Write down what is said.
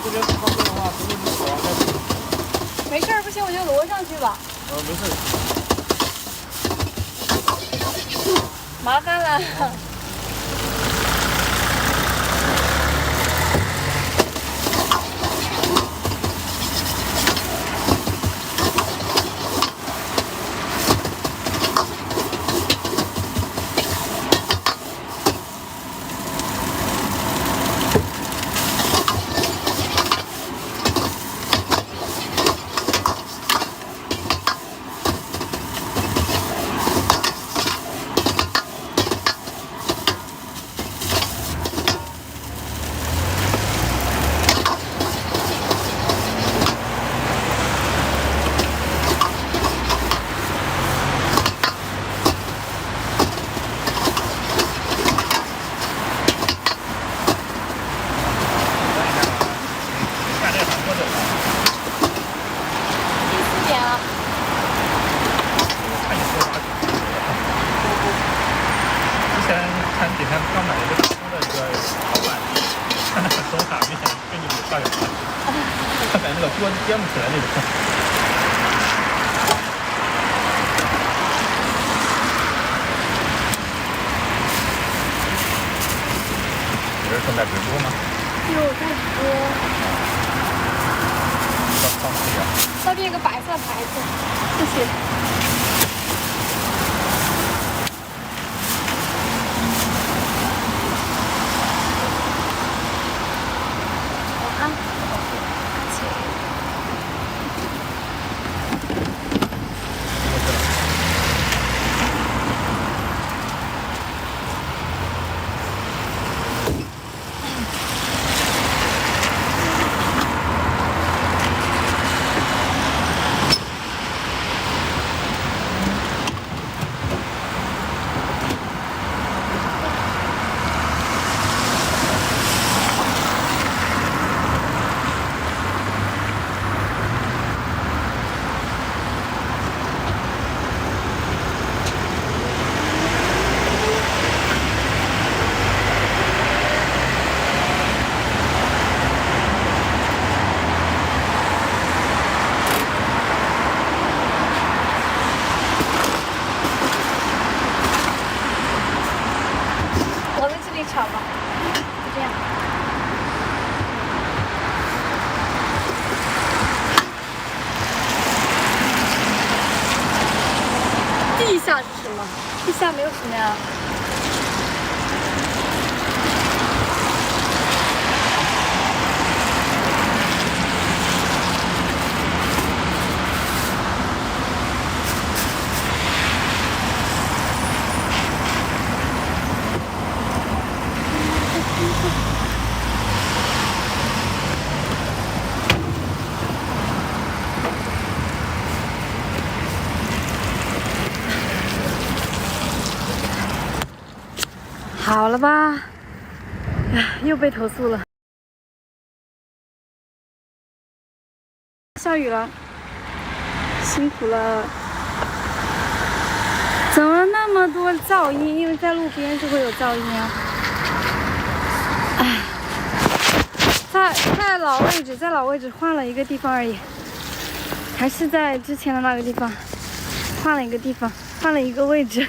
这边不方便的话，直接就走啊，没事儿，不行我就摞上去吧。没事。麻烦了。颠不起来那种。你这是正在直播吗？对，我在直播。放屁啊！那边有个白色牌子，谢谢。炒吧，就这样。地下是什么？地下没有什么呀。好了吧？哎，又被投诉了。下雨了，辛苦了。怎么那么多噪音？因为在路边就会有噪音啊。哎，在老位置换了一个地方而已，还是在之前的那个地方，换了一个地方，换了一个位置。